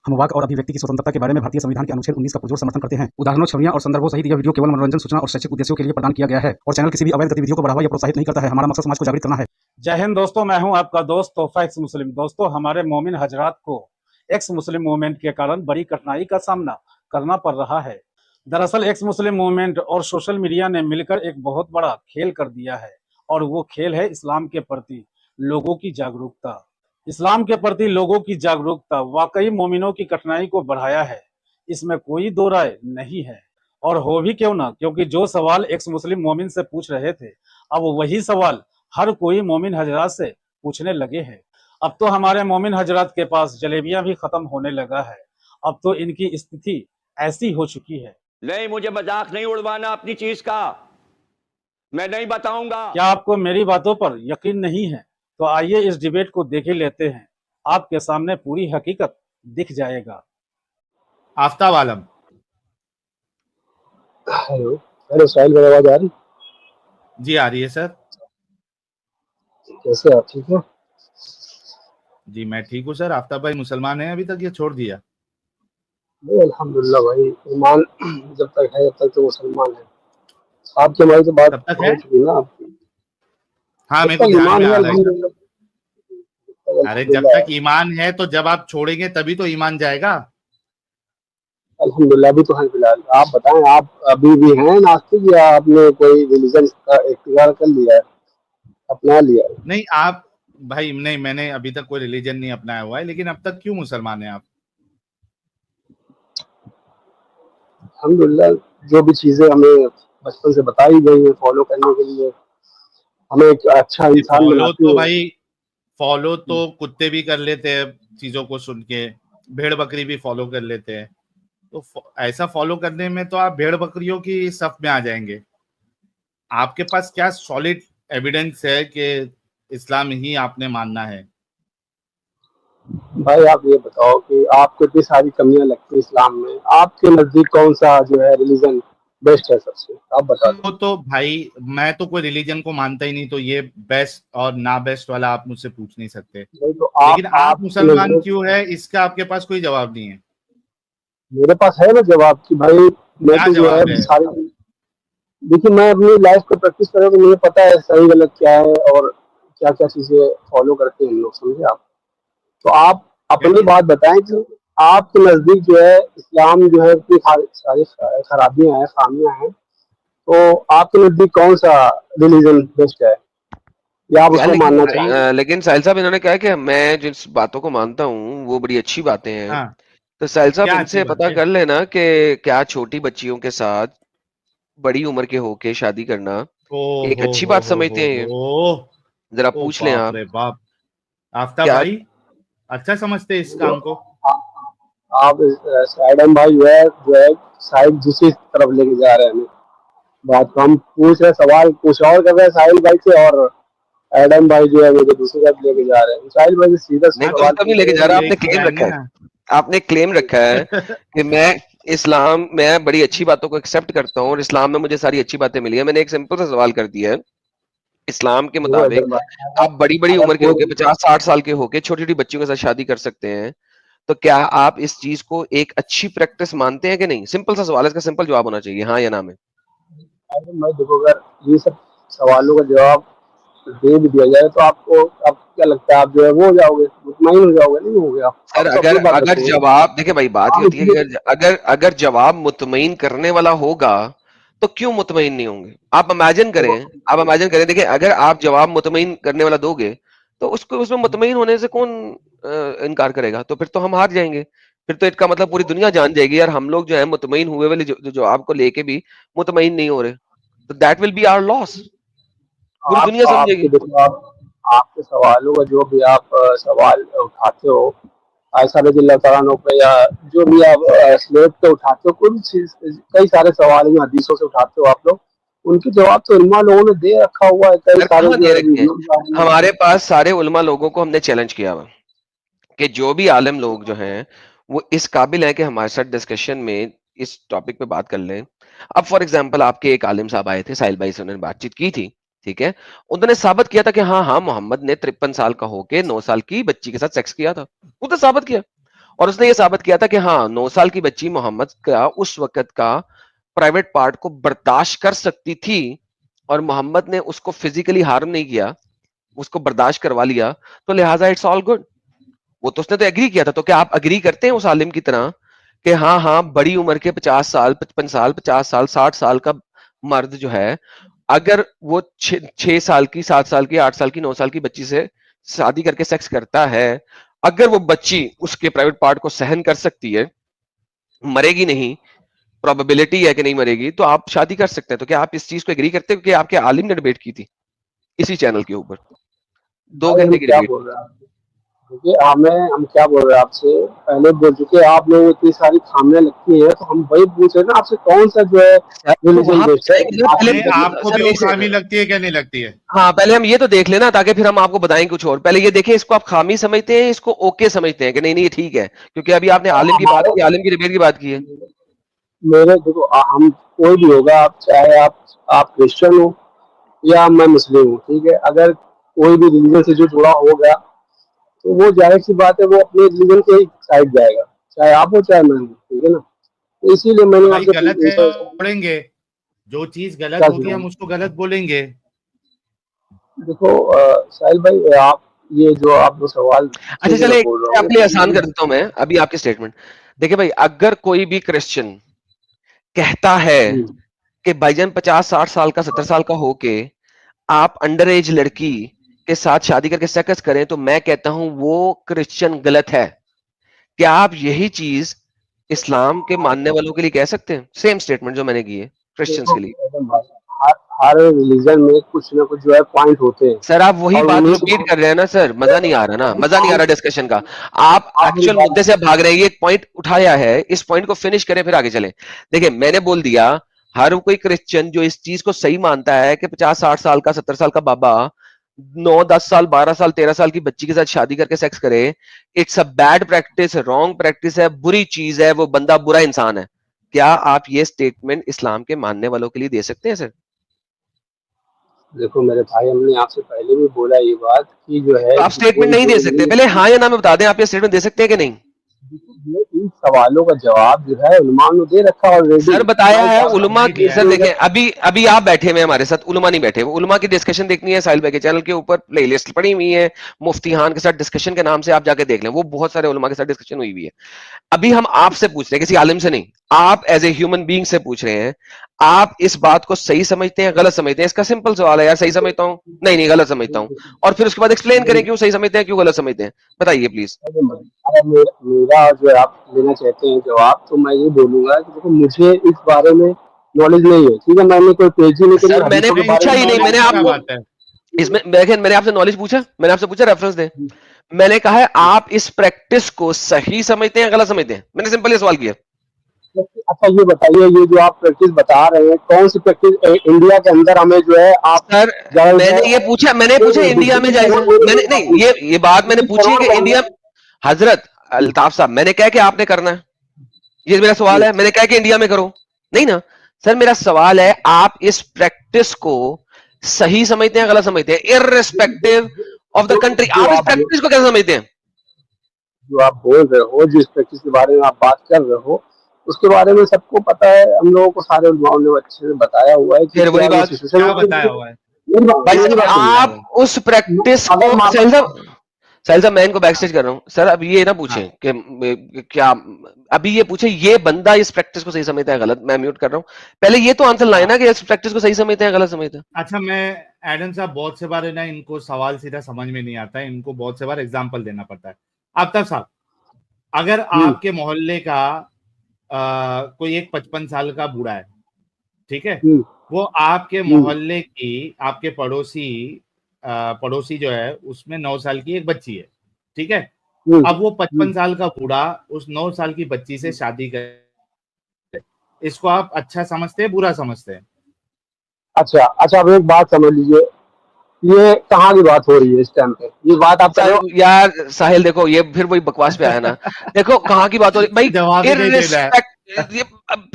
हम वाक और अभिव्यक्ति की स्वतंत्रता के बारे में भारतीय संविधान के अनुच्छेद 19 का पुरजोर समर्थन करते हैं। उदाहरणों, छवियां और संदर्भों सहित यह वीडियो केवल मनोरंजन, सूचना और शैक्षिक उद्देश्यों के लिए प्रदान किया गया है और चैनल किसी भी अवैध गतिविधियों को बढ़ावा या प्रोत्साहित नहीं करता है। हमारा मकसद समाज को जागृत करना है। जय हिंद दोस्तों, मैं हूं आपका दोस्त तोहफा एक्स मुस्लिम। दोस्तों, हमारे मोमिन हजरात को एक्स मुस्लिम मूवमेंट के कारण बड़ी कठिनाई का सामना करना पड़ रहा है। दरअसल एक्स मुस्लिम मूवमेंट और सोशल मीडिया ने मिलकर एक बहुत बड़ा खेल कर दिया है और वो खेल है इस्लाम के प्रति लोगों की जागरूकता। इस्लाम के प्रति लोगों की जागरूकता वाकई मोमिनों की कठिनाई को बढ़ाया है, इसमें कोई दो राय नहीं है। और हो भी क्यों ना, क्योंकि जो सवाल एक्स मुस्लिम मोमिन से पूछ रहे थे, अब वही सवाल हर कोई मोमिन हजरात से पूछने लगे हैं। अब तो हमारे मोमिन हजरात के पास जलेबियां भी खत्म होने लगा है। अब तो इनकी स्थिति ऐसी हो चुकी है। नहीं, मुझे मजाक नहीं उड़वाना अपनी चीज का, मैं नहीं बताऊंगा। क्या आपको मेरी बातों पर यकीन नहीं है? तो आइए इस डिबेट को देख ही लेते हैं। आपके सामने पूरी हकीकत दिख जाएगा। आफ्ताब आलम। हेलो हेलो साहिल भाई, आवाज आ रही? जी आ रही है सर। कैसे आप, ठीक हो? जी मैं ठीक हूँ सर। आफ्ताब भाई मुसलमान है अभी तक या छोड़ दिया? नहीं, अल्हम्दुलिल्लाह भाई, ईमान जब तक है तब तक तो मुसलमान है। आपकी हमारी तो बात तब तक हो है? चुकी ना आपकी। हाँ जब मेरे को तक ध्यान ईमान में है आ रहा है सर। अल्हम्दुलिल्लाह। अरे जब तक ईमान है तो जब आप छोड़ेंगे तभी तो ईमान जाएगा। अल्हम्दुलिल्लाह अभी तो हैं फिलहाल। आप बताएं, आप अभी भी हैं नास्तिक या आपने कोई रिलीजन का इख्तियार कर लिया है, अपना लिया है? नहीं आप भाई, नहीं मैंने अभी तक कोई रिलीजन नहीं अपनाया हुआ है, लेकिन अब तक क्यों मुसलमान है आप? अल्हम्दुलिल्लाह, जो भी चीजें हमें बचपन से बताई गई है फॉलो करने के लिए, हमें एक अच्छा इंसान फॉलो बनाती तो है। भाई, फॉलो तो कुत्ते भी कर लेते हैं चीजों को सुन के, भेड़ बकरी भी फॉलो कर लेते हैं। तो ऐसा फॉलो करने में तो आप भेड़ बकरियों की सफ में आ जाएंगे। आपके पास क्या सॉलिड एविडेंस है कि इस्लाम ही आपने मानना है? भाई आप ये बताओ कि आपको इतनी सारी कमियां लगती है इस्लाम में, आपके नजदीक कौन सा जो है रिलीजन बेस्ट है सबसे, आप बता दो। तो भाई मैं तो कोई रिलीजन को मानता ही नहीं, तो ये बेस्ट और ना बेस्ट वाला आप मुझसे पूछ नहीं सकते। नहीं तो लेकिन आप आपकी मुसलमान नजरों, क्यों है इसका आपके पास कोई जवाब नहीं है। मेरे पास है ना जवाब कि भाई मैं क्या तो जो है जवाब है? सारी, देखिए मैं अपनी लाइफ को प्रैक्टिस कर रहा हूँ तो मुझे पता है सही गलत क्या है और क्या क्या चीजें फॉलो करते हैं हम लोग, समझे आप? तो आप क्या अपनी चीज? बात बताएं कि आपके नजदीक जो है इस्लाम जो है इतनी सारी खराबियां हैं, खामियां हैं, तो आपके नजदीक कौन सा रिलीजन बेस्ट है या आप यार उसको लेकिन मानना चाहेंगे? लेकिन साहिल साहब, इन्होंने कहा कि मैं जिस बातों को मानता हूँ वो बड़ी अच्छी बातें हैं। हाँ, तो साहिल साहब, क्या अच्छी इनसे बात पता है? कर लेना कि क्या छोटी बच्चियों के साथ बड़ी उम्र के होके शादी करना ओ एक अच्छी बात समझते हैं? हो जरा ओ पूछ लें बाप आप। रे बाप। आफ्ताब क्या? भाई अच्छा समझते हैं इस जो काम को? आप एडम भाई जो है शायद दूसरी तरफ लेके जा रहे हैं हमें। बात को हम पूछ रहे, सवाल कुछ और कर रहे हैं साहिल भाई से, और एडम भाई जो है मुझे दूसरी तरफ लेके जा रहे हैं। साहिल भाई से सीधा नहीं, हाँ तो सवाल तब नहीं पूछ लेके रहे जा हैं रहा, तो आपने यही क्लेम कहेंगे रखा है। ना। आपने क्लेम रखा है कि मैं बड़ी अच्छी बातों को एक्सेप्ट करता हूँ और इस्लाम में मुझे सारी अच्छी बातें मिली है। मैंने एक सिंपल सा सवाल कर दिया है। इस्लाम के देखो मुताबिक आप बड़ी बड़ी अगर उम्र के होके कोई 50-60 साल के होके छोटी छोटी बच्चियों के साथ शादी कर सकते हैं। तो क्या आप इस चीज को एक अच्छी प्रैक्टिस मानते हैं कि नहीं? सिंपल सा सवाल है, इसका सिंपल जवाब होना चाहिए, हाँ या ना में। मैं देखो, अगर ये सब सवालों का जवाब दे भी दिया जाए तो आपको, आप क्या लगता है, आप जो है वो हो जाओगे, मुतमईन हो जाओगे? नहीं होगे आप सर, तो अपनी अगर बात अगर रखोगे। जवाब देखिए भाई, बात ये आप होती है कि इसलिए, अगर अगर जवाब मुतमईन करने वाला होगा तो क्यों मुतमईन नहीं होंगे? आप इमेजिन करें, देखो देखिए, अगर आप जवाब मुतमईन करने वाला दोगे तो उसको उसमें मुतमईन होने से कौन इनकार करेगा? तो फिर तो हम हार जाएंगे। फिर तो इसका मतलब पूरी दुनिया जान जाएगी यार, हम लोग जो है मुतमईन हुए वाले जो जवाब को लेके भी मुतमईन नहीं हो रहे। तो that will be our loss. पूरी आप दुनिया आपके समझेगी। देखो, आप आपके सवालों का जो भी आप सवाल उठाते हो आयशा रजी अल्लाह तआला अन्हा पे, या जो भी आप स्लेब पे उठाते हो, कोई भी चीज, कई सारे सवाल हैं जो हदीसों से उठाते हो आप लोग, उनके जवाब तो उलमा लोगों ने दे रखा हुआ है, कई सर सारे कहाँ जो दे है रखे हैं? वीडियोस आ रही हैं। हमारे पास सारे उलमा लोगों को हमने चैलेंज किया हुआ कि जो भी आलिम लोग जो हैं वो इस काबिल हैं कि हमारे साथ डिस्कशन में इस टॉपिक पे बात कर लें। अब फॉर एग्जांपल आपके एक आलिम साहब आए थे, साहिल भाई से उन्होंने बातचीत की थी, ठीक है? उन्होंने साबित किया था कि हाँ हाँ, मोहम्मद ने 53 साल का होके 9 साल की बच्ची के साथ सेक्स किया था। वो तो साबित किया। और उसने ये साबित किया था कि हाँ 9 साल की बच्ची मोहम्मद का उस वक्त का प्राइवेट पार्ट को बर्दाश्त कर सकती थी और मोहम्मद ने उसको फिजिकली हार्म नहीं किया, उसको बर्दाश्त करवा लिया, तो लिहाजा इट्स ऑल गुड। वो तो उसने तो एग्री किया था। तो क्या आप एग्री करते हैं उस आलिम की तरह कि हाँ हाँ बड़ी उम्र के 50 साल 55 साल 50 साल 60 साल का मर्द जो है, अगर वो 6 साल की 7 साल की 8 साल की 9 साल की बच्ची से शादी करके सेक्स करता है, अगर वो बच्ची उसके प्राइवेट पार्ट को सहन कर सकती है, मरेगी नहीं, प्रोबेबिलिटी है कि नहीं मरेगी, तो आप शादी कर सकते हैं। तो क्या आप इस चीज को एग्री करते हो कि आपके आलिम ने डिबेट की थी इसी चैनल के ऊपर 2 भाई हम घंटे की क्या डिबेट? बोल रहे हैं, देखिए हम क्या बोल रहे हैं आपसे, पहले बोल चुके हैं, आप लोगों को इतनी सारी खामियां लगती हैं, तो हम वही पूछ रहे हैं ना आपसे, कौन सा जो है रिलीजन बेस्ड है? नहीं, आपको भी वो खामी लगती है क्या नहीं लगती है? हाँ, पहले हम ये तो देख लेना ताकि फिर हम आपको बताएं कुछ और। पहले ये देखें इसको आप खामी समझते हैं, इसको ओके समझते हैं कि नहीं नहीं ये ठीक है, क्योंकि अभी आपने आलिम की बात की, आलिम की डिबेट की बात की है। मेरे देखो हम कोई भी होगा, आप चाहे आप क्रिश्चियन हो या मैं मुस्लिम हूँ, ठीक है, अगर कोई भी रिलीजन से जो जुड़ा होगा तो वो जाहिर सी बात है वो अपने रिलीजन के ही साइड जाएगा, चाहे आप हो चाहे मैं हूँ, ठीक है ना। तो इसीलिए मैंने भाई आपसे गलत है बोलेंगे, जो चीज गलत होगी हम उसको गलत बोलेंगे। देखो साहिल भाई, आप ये जो आप जो सवाल अच्छा चले बोल रहे आपके लिए आसान कर देता हूं मैं अभी आपके स्टेटमेंट। देखिए भाई, अगर कोई भी क्रिश्चियन कहता है कि भाईजान 50-60 साल का 70 साल का होके आप अंडर एज लड़की के साथ शादी करके सेक्स करें, तो मैं कहता हूं वो क्रिश्चियन गलत है। क्या आप यही चीज इस्लाम के मानने वालों के लिए कह सकते हैं? सेम स्टेटमेंट जो मैंने की है क्रिश्चियंस के लिए। हर रिलीजन में कुछ ना कुछ जो है पॉइंट होते हैं सर आप वही और बात उन्हीं रिपीट कर रहे हैं ना सर, मजा नहीं आ रहा ना, मजा नहीं आ रहा डिस्कशन का। आप एक्चुअल मुद्दे से भाग रहे हैं। ये एक पॉइंट उठाया है, इस पॉइंट को फिनिश करें फिर आगे चलें। देखिए मैंने बोल दिया हर कोई क्रिश्चियन जो इस चीज को सही मानता है कि 50-60 साल का 70 साल का बाबा 9-10 साल 12 साल 13 साल की बच्ची के साथ शादी करके सेक्स करे, it's a bad practice, wrong practice है, बुरी चीज है, वो बंदा बुरा इंसान है। क्या आप ये स्टेटमेंट इस्लाम के मानने वालों के लिए दे सकते हैं सर? देखो मेरे भाई, हमने आपसे पहले भी बोला ये बात कि जो है तो आप स्टेटमेंट नहीं दे सकते, पहले हाँ या ना में बता दें, आप ये स्टेटमेंट दे सकते हैं कि नहीं? इन सवालों का जवाब जो है उलमा ने दे रखा ऑलरेडी। सर बताया है उलमा की। सर देखें अभी आप बैठे हुए हमारे साथ, उलमा नहीं बैठे हुए। उलमा की डिस्कशन देखनी है साहिल भाई के चैनल के ऊपर प्लेलिस्ट पड़ी हुई है, मुफ्ती हान के साथ डिस्कशन के नाम से आप जाके देख लें, वो बहुत सारे उलमा के साथ डिस्कशन हुई हुई है। अभी हम आपसे पूछ रहे हैं, किसी आलिम से नहीं, आप एज ए ह्यूमन बीइंग से पूछ रहे हैं, आप इस बात को सही समझते हैं गलत समझते हैं? इसका सिंपल सवाल है यार, सही समझता हूं, नहीं नहीं गलत समझता हूं, और फिर उसके बाद एक्सप्लेन करें क्यों सही समझते हैं क्यों गलत समझते हैं, बताइए प्लीज। मेरा जो आप लेना चाहते हैं जवाब, तो मैं ये बोलूंगा कि देखो मुझे इस बारे में नॉलेज नहीं है, ठीक है, मैंने कोई पेज ही नहीं करी सर मैंने पूछा ही नहीं, मैंने आपको इसमें मैंने आपसे नॉलेज पूछा, मैंने आपसे पूछा रेफरेंस दे, मैंने कहा है आप इस प्रैक्टिस को सही समझते हैं गलत समझते हैं, मैंने सिंपल ये सवाल किया। अच्छा ये बताइए, ये जो आप प्रैक्टिस बता रहे हैं कौन सी प्रैक्टिस इंडिया के अंदर हमें जो है आप सर मैंने पूछा इंडिया में जाएगा, मैंने नहीं ये बात मैंने पूछी कि इंडिया, हजरत अल्ताफ साहब मैंने कहा कि आपने करना है, ये मेरा सवाल है, मैंने कहा कि इंडिया में करो नहीं ना। सर मेरा सवाल है आप इस प्रैक्टिस को सही समझते हैं गलत समझते हैं, इररिस्पेक्टिव ऑफ द कंट्री, आप इस प्रैक्टिस को कैसे समझते हैं? जो आप बोल रहे हो, जिस प्रैक्टिस के बारे में आप बात कर रहे हो, उसके बारे में सबको पता है, हम लोगों को सारे उलमाओं ने अच्छे से बताया हुआ है कि फिर वही बात क्या बताया हुआ है भाई साहब, आप उस प्रैक्टिस को साहिल साहब मैं इनको बैकस्टेज कर रहा हूँ सर, अब ये ना पूछें कि क्या, अभी ये पूछे ये बंदा इस प्रैक्टिस को सही समझता है गलत, मैं म्यूट कर रहा हूँ, पहले ये तो आंसर लाए ना कि इस प्रैक्टिस को सही समझते हैं गलत समझते हैं। अच्छा मैं एडम साहब, बहुत से बार है ना इनको सवाल सीधा समझ में नहीं आता है, इनको बहुत से बार एग्जाम्पल देना पड़ता है। आफ्ताब साहब, अगर आपके मोहल्ले का कोई एक 55 साल का बूढ़ा है, ठीक है, वो आपके मोहल्ले की आपके पड़ोसी जो है उसमें 9 साल की एक बच्ची है, ठीक है, अब वो 55 साल का बूढ़ा उस 9 साल की बच्ची से शादी कर, इसको आप अच्छा समझते हैं बुरा समझते हैं? अच्छा अब एक बात समझ लीजिए, ये कहाँ की बात हो रही है इस टाइम पे, ये बात आप यार साहिल देखो ये फिर वही बकवास पे आया ना, देखो कहाँ की बात हो रही भाई,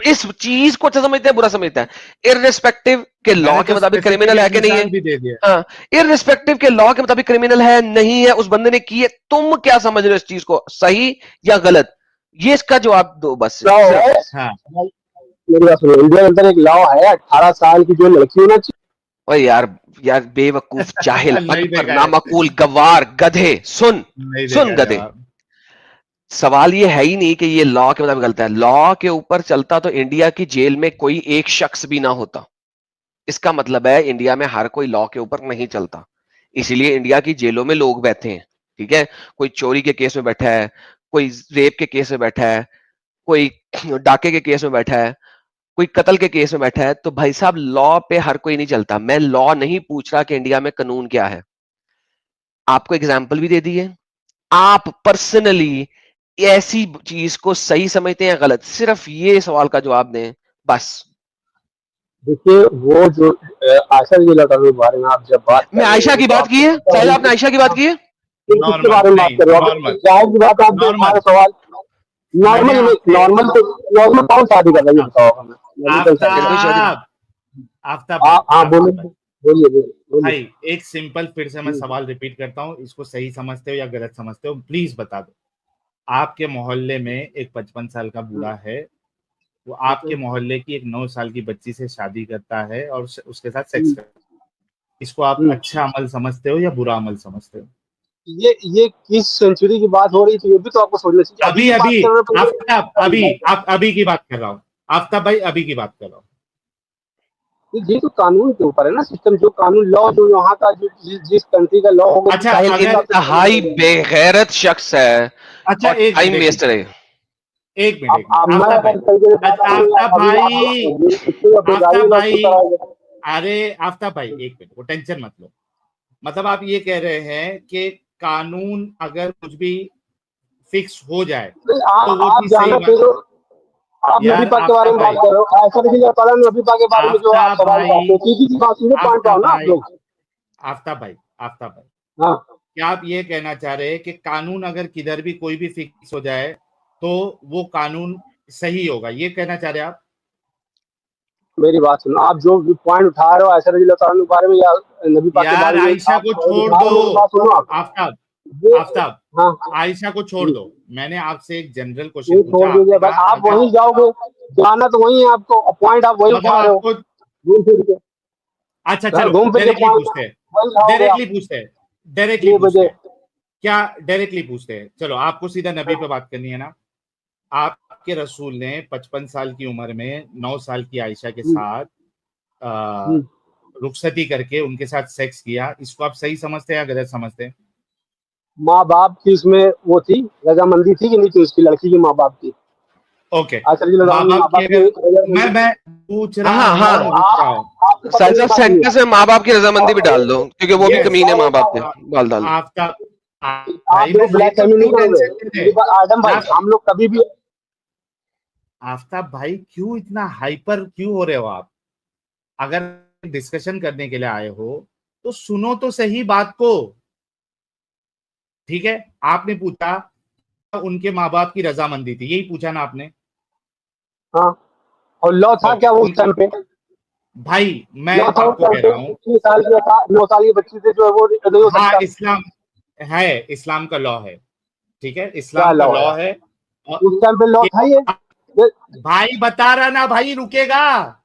इस चीज को अच्छा समझते हैं बुरा समझते हैं, इररिस्पेक्टिव के लॉ के मुताबिक क्रिमिनल है कि नहीं है, हाँ इररिस्पेक्टिव के लॉ के मुताबिक क्रिमिनल है नहीं है, उस बंदे ने की है, तुम क्या समझ रहे हो इस चीज को सही या गलत? ये इसका जवाब दो बस। लॉ है, हाँ मेरी बात सुनो, इंडिया के अंदर एक लॉ है, 18 साल की जो लड़की होना चाहिए। ओए यार बेवकूफ, जाहिल, नहीं अनपढ़, देखा है, नामकूल, गवार, गधे, सुन नहीं सुन देखा है गधे। जवाब। सवाल ये है ही नहीं कि ये लॉ के मुताबिक गलत है। लॉ के ऊपर चलता तो इंडिया की जेल में कोई एक शख्स भी ना होता। इसका मतलब है इंडिया में हर कोई लॉ के ऊपर नहीं चलता, इसीलिए इंडिया की जेलों में लोग बैठे हैं। ठीक है, कोई चोरी के केस में बैठा है, कोई रेप के केस में बैठा है, कोई डाके के केस में बैठा है, कोई कत्ल के केस में बैठा है। तो भाई साहब लॉ पे हर कोई नहीं चलता। मैं लॉ नहीं पूछ रहा कि इंडिया में कानून क्या है, आपको एग्जाम्पल भी दे दी है। आप पर्सनली ऐसी चीज को सही समझते हैं या गलत, सिर्फ ये सवाल का जवाब दें बस। देखिए वो जो आशा जी लड़का के बारे में आप जब बात कर मैं रहे आयशा हो की तो बात आप की है, साहिल आपने आयशा की बात की है। किसके नॉर्मल बारे में बात नहीं, कर रहे हो? नॉर्मल जाहिर सी बात, आप नॉर्मल हमारा सवाल नॉर्मल मैंने में, आपसे नॉर्मल कौन शादी कर रहा है ये बताओ हमें। मेडिकल शादी। कोई शादी आफ्ताब आफ्ताब भाई, हाँ हाँ, आफ्ताब बोलिए भाई, बोलिए बोलिए। भाई एक सिंपल फिर से मैं सवाल रिपीट करता हूँ, इसको सही समझते हो या गलत समझते हो प्लीज बता दो। आपके मोहल्ले में एक 55 साल का बूढ़ा है, वो आपके मोहल्ले की एक 9 साल की बच्ची से शादी करता है और उसके साथ सेक्स करता है। इसको आप अच्छा अमल समझते हो या बुरा अमल समझते हो? ये किस सेंचुरी की बात हो रही थी, ये भी तो आपको सोचना चाहिए। अभी की बात अभी कर रहे हो तो आप अभी की बात कर रहा हूँ, आफ्ताब भाई अभी की बात कर रहा हूँ। ये तो कानून के ऊपर है ना, सिस्टम जो कानून लॉ जो यहाँ का जो जिस कंट्री का लॉ होगा। अच्छा, साहिल अगर इंतहाई बेगैरत शख्स है अच्छा और एक टाइम मिनट वेस्टर है। एक मिनट मैं आफ्ताब भाई अरे आफ्ताब भाई एक मिनट, वो टेंशन मत लो। मतलब आप ये कह रहे हैं कि कानून अगर कुछ भी फिक्स हो जाए तो वो आप चीज सही जाना बात। फिर आप यार नबी पाक के बारे में बात कर रहे हो, ऐसा नहीं पता नबी पाक के बारे में जो आप आफ्ताब सवाल भाई, करते हो, सीधी बात सीधे पॉइंट आओ ना आप लोग। आफ्ताब भाई हाँ, क्या आप ये कहना चाह रहे हैं कि कानून अगर किधर भी कोई भी फिक्स हो जाए तो वो कानून सही होगा, ये कहना चाह रहे हैं आप? मेरी बात सुनो, आप जो पॉइंट उठा रहे हो ऐसा रजी के बारे में या नबी पाक के यार बारे में, आयशा आप को उठा छोड़ रहे हो, मेरी दो बात सुनो आप। आफ्ताब, आफ्ताब हाँ, आयशा को छोड़ दो। मैंने आपसे एक जनरल ये क्वेश्चन छोड़ पूछा, दीजिए आपने भाई, कहा आप अगर वहीं जाओगे, जाना तो वहीं है आपको, पॉइंट आप वहीं मतलब उठा रहे हो आपको घूम फिर के। अच्छा सर चलो घूम फिर के डायरेक्टली पॉइंट पूछते हैं, वहीं जाओगे आप। डायरेक्टली पूछते हैं, डायरेक्टली 6 पूछते बजे हैं, क्या डायरेक्टली पूछते हैं? चलो आपको सीधा नबी पे बात करनी है ना। आपके रसूल ने 55 साल की उम्र में 9 साल की आयशा के साथ रुखसती करके उनके साथ सेक्स किया, इसको आप सही समझते हैं या गलत समझते हैं? माँ बाप की उसमें वो थी, रजामंदी थी कि नहीं थी उसकी लड़की की माँ बाप की? ओके, माँ माँ बाप की अगर मैं पूछ रहा हाँ हाँ हूँ, रुक रहा हूँ। साहिल साहब सेंटेंस में माँ बाप की रजामंदी भी डाल दो, क्योंकि वो भी कमीने माँ बाप थे। डाल दो। आफ्ताब आप भाई जो मैं ये ब्लैक तो फैमिली क्यों कर रहे टेंशन ले रहे? हो आदम भाई, हम लोग कभी भी आफ्ताब भाई क्यों इतना हाइपर क्यों हो रहे हो आप? अगर डिस्कशन करने के लिए आए हो तो सुनो तो सही बात को। ठीक है, आपने पूछा उनके माँ बाप की रजामंदी थी, यही पूछा ना आपने? हाँ, और लॉ था क्या वो उस टाइम पे? भाई मैं लॉ था उस आपको टाइम कह पे, रहा हूँ 9 साल की बच्ची से जो है वो नहीं हो हाँ सकता। इस्लाम है, इस्लाम का लॉ है, ठीक है, क्या इस्लाम का लॉ लॉ है? है। उस टाइम पे लॉ था ये? भाई बता रहा ना भाई, रुकेगा।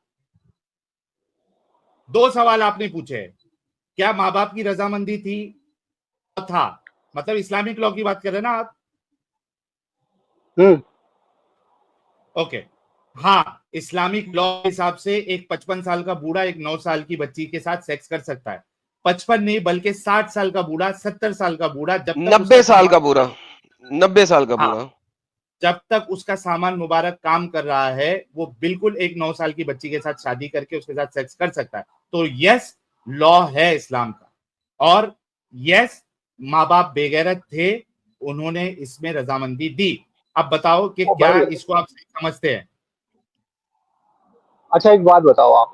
2 सवाल आपने पूछे, क्या माँ बाप की रजामंदी थी? था, मतलब इस्लामिक लॉ की बात कर रहे हैं ना आप? ओके, हाँ इस्लामिक लॉ के हिसाब से एक 55 साल का बूढ़ा एक 9 साल की बच्ची के साथ सेक्स कर सकता है। 55 नहीं बल्कि 60 साल का बूढ़ा, 70 साल का बूढ़ा, जब तक 90 साल का बूढ़ा, 90 साल का बूढ़ा, जब तक उसका सामान मुबारक काम कर रहा है वो बिल्कुल एक 9 साल की बच्ची के साथ शादी करके उसके साथ सेक्स कर सकता है। तो यस, लॉ है इस्लाम का, और यस माँ बाप बेगैरत थे, उन्होंने इसमें रजामंदी दी। अब बताओ कि क्या इसको आप समझते हैं? अच्छा एक बात बताओ आप,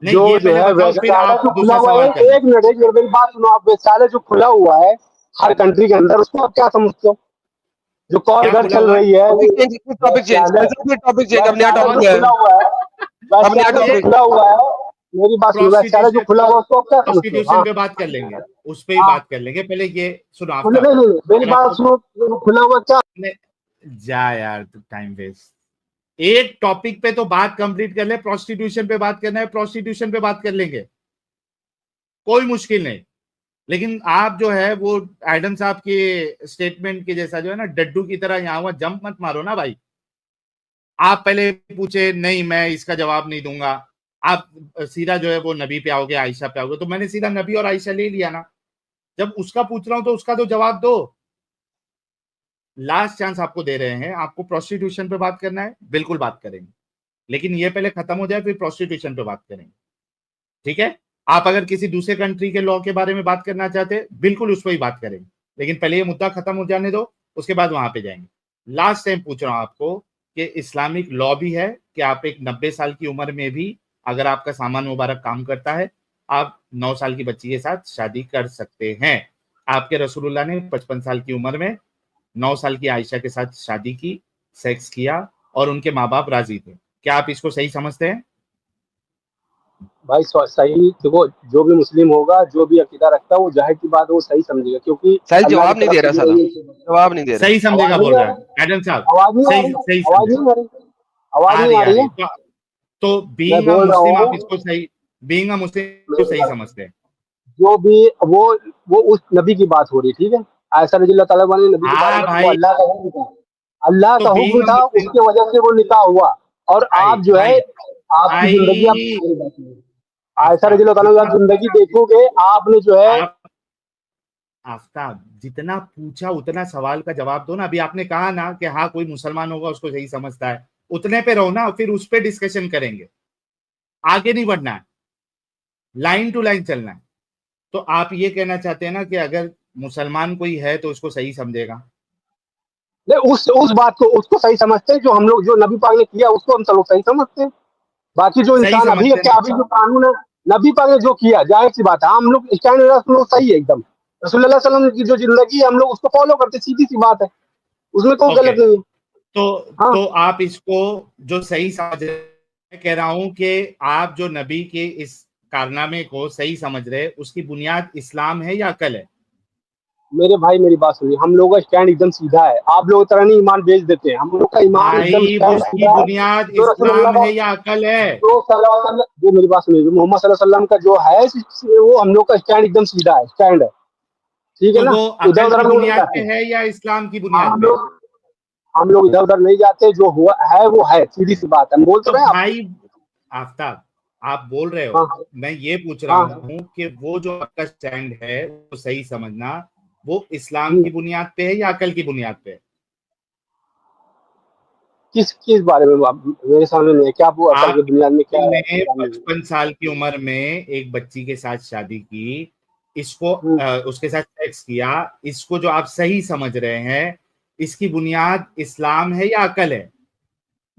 नहीं ये जो पहले है बताओ, फिर वैसाला आप जो खुला दूसरा हुआ सवाल है, करना। एक मिनट मेरी बात सुनो आप, वैसाला जो खुला हुआ है हर कंट्री के अंदर, उसको आप क्या समझते हो? जो कॉल क्या घर खुला चल हुआ है? रही है, टॉपिक चेंज, टॉपिक चेंज, अब नया टॉपिक खुला है, हुआ है, अब नया वैसाला जो टॉपिक। खुला हुआ है, मेरी बात सुनो, वैसाला जो खुला हुआ है उसको आप क्या समझते हो? प्रोस्टिट्यूशन पे बात कर लेंगे, उस पे ही बात कर लेंगे, पहले ये सुनो आफ्ताब। नहीं, मेरी बात सुनो, खुला हुआ क्या? जा यार, तू टाइम वेस्ट। एक टॉपिक पे तो बात कंप्लीट कर ले। प्रोस्टिट्यूशन पे बात करना है, प्रोस्टिट्यूशन पे बात कर लेंगे, कोई मुश्किल नहीं। लेकिन आप जो है वो एडम साहब के स्टेटमेंट के जैसा जो है ना, डड्डू की तरह यहाँ वहां जंप मत मारो ना भाई। आप पहले पूछे नहीं, मैं इसका जवाब नहीं दूंगा, आप सीधा जो है वो नबी पे आओगे, आयशा पे आओगे, तो मैंने सीधा नबी और आयशा ले लिया ना। जब उसका पूछ रहा हूं तो उसका तो जवाब दो। लास्ट चांस आपको दे रहे हैं। आपको प्रोस्टिट्यूशन पे बात करना है, बिल्कुल बात करेंगे, लेकिन ये पहले खत्म हो जाए, फिर प्रोस्टिट्यूशन पे बात करेंगे, ठीक है। आप अगर किसी दूसरे कंट्री के लॉ के बारे में बात करना चाहते हैं, बिल्कुल उस पर ही बात करेंगे, लेकिन पहले ये मुद्दा खत्म हो जाने दो, उसके बाद वहां पे जाएंगे। लास्ट टाइम पूछ रहा हूं आपको कि इस्लामिक लॉ भी है कि आप एक 90 साल की उम्र में भी, अगर आपका सामान मुबारक काम करता है, आप 9 साल की बच्ची के साथ शादी कर सकते हैं। आपके रसूलुल्लाह ने 55 साल की उम्र में 9 साल की आयशा के साथ शादी की, सेक्स किया, और उनके माँ बाप राजी थे। क्या आप इसको सही समझते हैं? भाई सही देखो, जो भी मुस्लिम होगा, जो भी अकीदा रखता है, वो जाहिर की बात है, वो सही समझेगा, क्योंकि साहिल अल्लाह जवाब की नहीं तरफ दे से रहा, जो साला है ये जवाब नहीं दे रहा। सही समझेगा आवाज बोल नहीं आ रहा रही, है एडम साहब। आवाज नहीं आ सही रही, सही आवाज समझे। नहीं आ रही, आवाज आ नहीं रही आ आ रही रही है। तो मैं बीइंग अ बोल रहा मुस्लिम आप हूँ, इसको सही, बीइंग अ मुस्लिम को मेरी सही बात- समझते हैं? जो भी वो उस नबी की बात हो रही, ठीक है। आयशा रज़ियल्लाहु ताला अन्हा ने नबी के बारे हाँ में, वो भाई, अल्लाह का हुक्म था, अल्लाह तो का हुक्म बीइंग अ था, मुस्लिम, उसके वजह से वो निकाह हुआ। और भाई आप जो है, भाई आपकी जिंदगी, आप भाई, आयशा आफ्ताब रज़ियल्लाहु ताला अन्हा जितना की जिंदगी देखोगे, आपने जो है, आप आफ्ताब जितना पूछा उतना सवाल का जवाब दो ना। अभी आपने कहा ना कि हाँ कोई मुसलमान होगा उसको सही समझता है, उतने पे रहो ना, फिर उस पे डिस्कशन करेंगे। आगे नहीं बढ़ना है, लाइन टू लाइन चलना है। तो आप ये कहना चाहते हैं ना कि अगर मुसलमान कोई है तो उसको सही समझेगा? नहीं, उस बात को, उसको सही समझते हैं, जो हम लोग, जो नबी पाक ने किया उसको हम सब लोग सही समझते हैं। बाकी जो सही इंसान अभी समझते हैं क्या, ना? अभी जो कानून है, नबी पाक ने जो किया, जाहिर सी बात है, हम लोग स्टैंड सही है एकदम। रसूलुल्लाह सल्लल्लाहु अलैहि वसल्लम की जो जिंदगी है, हम लोग उसको फॉलो करते, सीधी सी बात है, उसमें कोई ओके, गलत नहीं है। तो हाँ, तो आप इसको जो सही समझ रहे हैं, मैं कह रहा हूं कि आप जो नबी के इस कारनामे को सही समझ रहे हैं, उसकी बुनियाद इस्लाम है या अकल है? मेरे भाई मेरी बात सुनिए, हम लोगों का स्टैंड एकदम सीधा है, आप लोग तरह नहीं ईमान बेच देते हैं, हम लोग का ईमान एकदम भाई वो स्टैंड उसकी सीधा है। बुनियाद जो रसूलुल्लाह इस्लाम का, है या अकल है? जो सल्लल्लाहु अलैहि वसल्लम, जो मेरी बात सुनिए, जो मोहम्मद सल्लल्लाहु अलैहि वसल्लम का जो है, वो हम लोग का स्टैंड एकदम सीधा है, स्टैंड है, ठीक है तो ना। वो इधर अकल उधर की हम लोग नहीं बुनियाद पे जाते। है या इस्लाम की हाँ, बुनियाद पे है? हम लोग इधर उधर नहीं जाते, जो हुआ है वो है, सीधी सी बात है, हम बोल तो तो रहे हैं आपको। भाई आफ्ताब, आप बोल रहे हो, हाँ, मैं ये पूछ रहा हाँ, हूँ कि वो जो आपका स्टैंड है वो सही समझना, वो इस्लाम जी। की बुनियाद पे है या अकल की बुनियाद पे है? किस किस बारे में मेरे सामने नहीं है, क्या वो अकल की बुनियाद में क्या है, आपने जानने में। 55 साल की उम्र में एक बच्ची के साथ शादी की, इसको हम्म। उसके साथ सेक्स किया, इसको जो आप सही समझ रहे हैं, इसकी बुनियाद इस्लाम है या अकल है?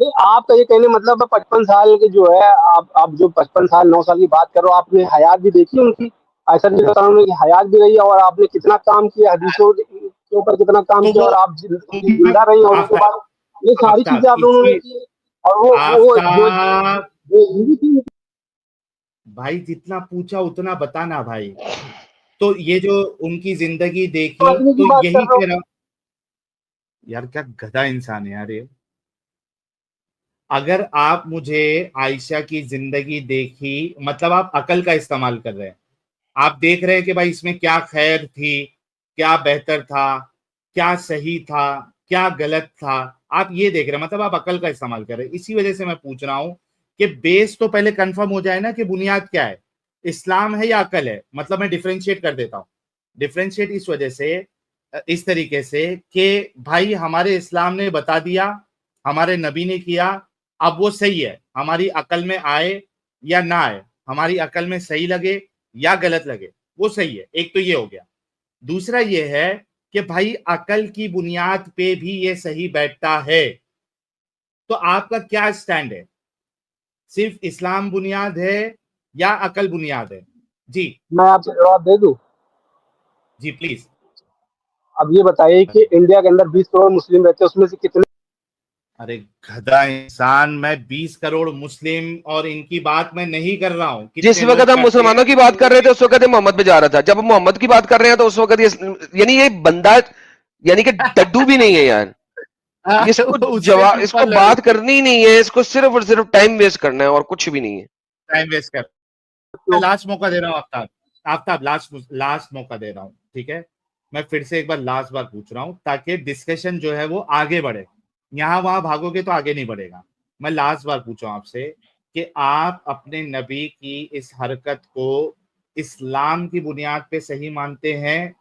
नहीं, आपका ये कहने मतलब 55 साल के जो है, आप जो 55 साल 9 साल की बात करो, आपने हयात भी देखी उनकी, ऐसा नहीं बता रहा हूँ कि हयात भी रही है, और आपने कितना काम किया, हदीसों के ऊपर कितना काम तो किया, वो और आप जिंदा रही, और उसके बाद ये सारी आफ्ताब चीजें आप लोगों ने इसकी की। और वो जो आफ्ताब बीवी थी, भाई जितना पूछा उतना बताना भाई। तो ये जो उनकी जिंदगी देखी, समझने की तो बात कर यही रहा हूँ। कह रहा हूं। यार क्या गधा इंसान है यार ये। अगर आप मुझे आयशा की जिंदगी देखी, मतलब आप अकल का इस्तेमाल कर रहे हैं, आप देख रहे हैं कि भाई इसमें क्या खैर थी, क्या बेहतर था, क्या सही था, क्या गलत था, आप ये देख रहे हैं, मतलब आप अकल का इस्तेमाल कर रहे हैं। इसी वजह से मैं पूछ रहा हूं कि बेस तो पहले कंफर्म हो जाए ना कि बुनियाद क्या है, इस्लाम है या अकल है। मतलब मैं डिफरेंशिएट कर देता हूं। डिफरेंशिएट इस वजह से, इस तरीके से कि भाई हमारे इस्लाम ने बता दिया, हमारे नबी ने किया, अब वो सही है, हमारी अकल में आए या ना आए, हमारी अकल में सही लगे या गलत लगे, वो सही है। एक तो ये हो गया। दूसरा ये है कि भाई अकल की बुनियाद पे भी ये सही बैठता है। तो आपका क्या स्टैंड है? सिर्फ इस्लाम बुनियाद है या अकल बुनियाद है? जी, मैं आपसे जवाब दे दूं। जी प्लीज। अब ये बताइए कि इंडिया के अंदर 20 करोड़ मुस्लिम रहते हैं, उसमें से कितने। अरे गधा इंसान, मैं 20 करोड़ मुस्लिम और इनकी बात मैं नहीं कर रहा हूं। जिस कितने वक्त लोग हम करते मुसलमानों की बात कर रहे थे उस वक्त ये मोहम्मद पे जा रहा था, जब हम मोहम्मद की बात कर रहे हैं तो उस वक्त ये, यानी ये बंदा, यानी कि डड्डू भी नहीं है यार। इसको उससे जवाब, भी इसको ऊपर बात करनी ही नहीं है, इसको सिर्फ और सिर्फ टाइम वेस्ट करना है और कुछ भी नहीं है। टाइम वेस्ट कर। मैं लास्ट मौका दे रहा हूँ आफ्ताब, आफ्ताब लास्ट मौका दे रहा हूँ, ठीक है। मैं फिर से एक बार लास्ट बार पूछ रहा हूँ ताकि डिस्कशन जो है वो आगे बढ़े। यहाँ वहां भागोगे तो आगे नहीं बढ़ेगा। मैं लास्ट बार पूछा हूँ आपसे कि आप अपने नबी की इस हरकत को इस्लाम की बुनियाद पे सही मानते हैं,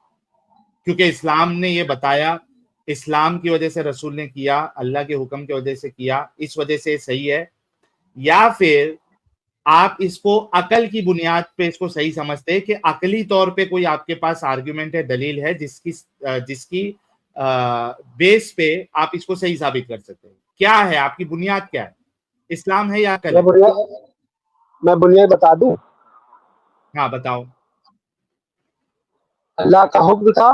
क्योंकि इस्लाम ने ये बताया, इस्लाम की वजह से रसूल ने किया, अल्लाह के हुक्म की वजह से किया, इस वजह से सही है, या फिर आप इसको अकल की बुनियाद पे इसको सही समझते हैं कि अकली तौर पे कोई आपके पास आर्गुमेंट है, दलील है जिसकी बेस पे आप इसको सही साबित कर सकते हैं? क्या है आपकी बुनियाद, क्या है? इस्लाम है या अकल है? मैं बुनियाद बता दूं। हाँ बताओ। अल्लाह का हुक्म था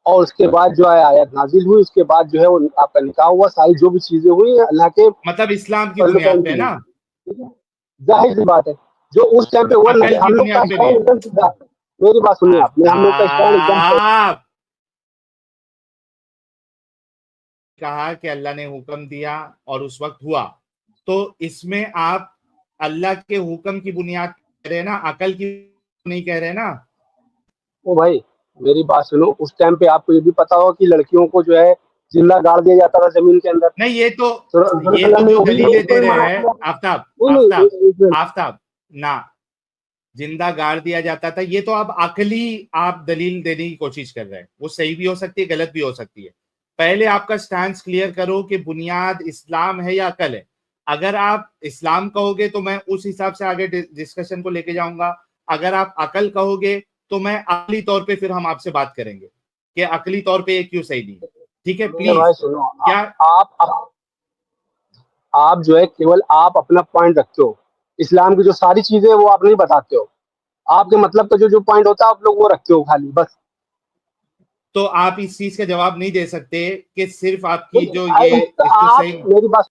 और उसके बाद जो है आयत नाजिल हुई, उसके बाद जो है वो आपका निकाह हुआ, सारी जो भी चीजें हुई है अल्लाह के मतलब इस्लाम की फजल बुनियाद करम पे से ना, हुई। ठीक है, जाहिर सी बात है जो उस टाइम पे हुआ ना, अकल की हम लोग का बुनियाद पे नहीं स्टैंड है। एकदम सीधा। मेरी बात सुनिए आपने, हम लोग का स्टैंड एकदम आफ्ताब कहा कि अल्लाह ने हुक्म दिया और उस वक्त हुआ, तो इसमें आप अल्लाह के हुक्म की बुनियाद कह रहे हैं ना, अकल की नहीं कह रहे ना? ओ भाई मेरी बात सुनो, उस टाइम पे आपको ये भी पता होगा कि लड़कियों को जो है जिंदा गाड़ दिया जाता था जमीन के अंदर। नहीं, तो ये तो ने जो वो भी दलीलें उसको दे भी रहे मना हैं किया। आफ्ताब, नहीं नहीं, आफ्ताब, एक मिनट। आफ्ताब ना, जिंदा गाड़ दिया जाता था, ये तो अब अकली आप दलील देने की कोशिश कर रहे हैं। वो सही भी हो सकती है, गलत भी हो सकती है। पहले आपका स्टैंड क्लियर करो कि बुनियाद इस्लाम है या अकल है। अगर आप इस्लाम कहोगे तो मैं उस हिसाब से आगे डिस्कशन को लेके जाऊंगा। अगर आप अकल कहोगे तो मैं अकली तौर पे फिर हम आपसे बात करेंगे कि अकली तौर पे ये क्यों सही नहीं। ठीक है, मेरे भाई प्लीज। सुनो, क्या आप जो है केवल आप अपना पॉइंट रखते हो, इस्लाम की जो सारी चीजें हैं, वो आप नहीं बताते हो। आपके मतलब का जो जो पॉइंट होता है आप लोग वो रखते हो खाली बस। तो आप इस चीज का जवाब नहीं दे सकते कि सिर्फ आपकी जो नहीं, ये इसको आप सही। मेरी बात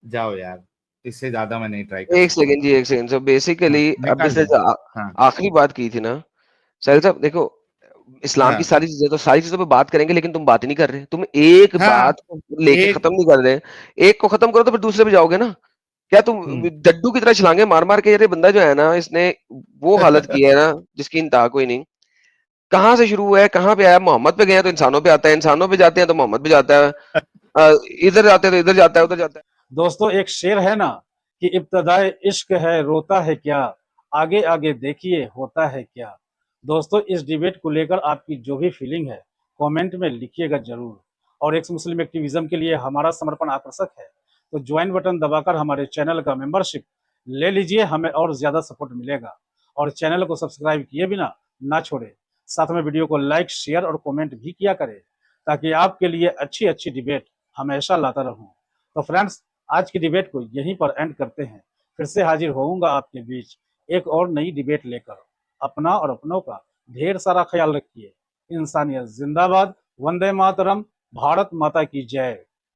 जाओ यार, इससे ज्यादा मैं नहीं ट्राई कर एक सकता। सेकंड जी, एक सेकंड। सो हाँ, बेसिकली अब निकाल जैसे दो। हाँ आखिरी बात की थी ना साहिल साहब, देखो इस्लाम की हाँ सारी चीजें, तो सारी चीजों पे बात करेंगे, लेकिन तुम बात ही नहीं कर रहे। तुम एक हाँ। बात को लेके एक खत्म नहीं कर रहे। एक को खत्म करो तो फिर दूसरे पे जाओगे ना। क्या तुम डड्डू की तरह छलांगे मार मार के, ये बंदा जो है ना, इसने वो हालत की है ना जिसकी इंतहा कोई नहीं। कहाँ से शुरू हुआ है, कहाँ पे आया? मोहम्मद पे गए तो इंसानों पे आता है, इंसानों पे जाते हैं तो मोहम्मद पे जाता है, इधर जाते हैं तो इधर जाता है, उधर जाता है। दोस्तों एक शेर है ना कि इब्तदाए इश्क है रोता है क्या, आगे आगे देखिए होता है क्या। दोस्तों इस डिबेट को लेकर आपकी जो भी फीलिंग है कमेंट में लिखिएगा जरूर। और एक्स मुस्लिम एक्टिविज्म के लिए हमारा समर्पण आकर्षक है, तो ज्वाइन बटन दबाकर हमारे चैनल का मेंबरशिप ले लीजिए, हमें और ज्यादा सपोर्ट मिलेगा। और चैनल को सब्सक्राइब किए बिना ना छोड़े, साथ में वीडियो को लाइक शेयर और कमेंट भी किया करें, ताकि आपके लिए अच्छी अच्छी डिबेट हमेशा लाता रहूं। तो फ्रेंड्स आज की डिबेट को यहीं पर एंड करते हैं। फिर से हाजिर होऊंगा आपके बीच एक और नई डिबेट लेकर। अपना और अपनों का ढेर सारा ख्याल रखिए। इंसानियत जिंदाबाद, वंदे मातरम, भारत माता की जय।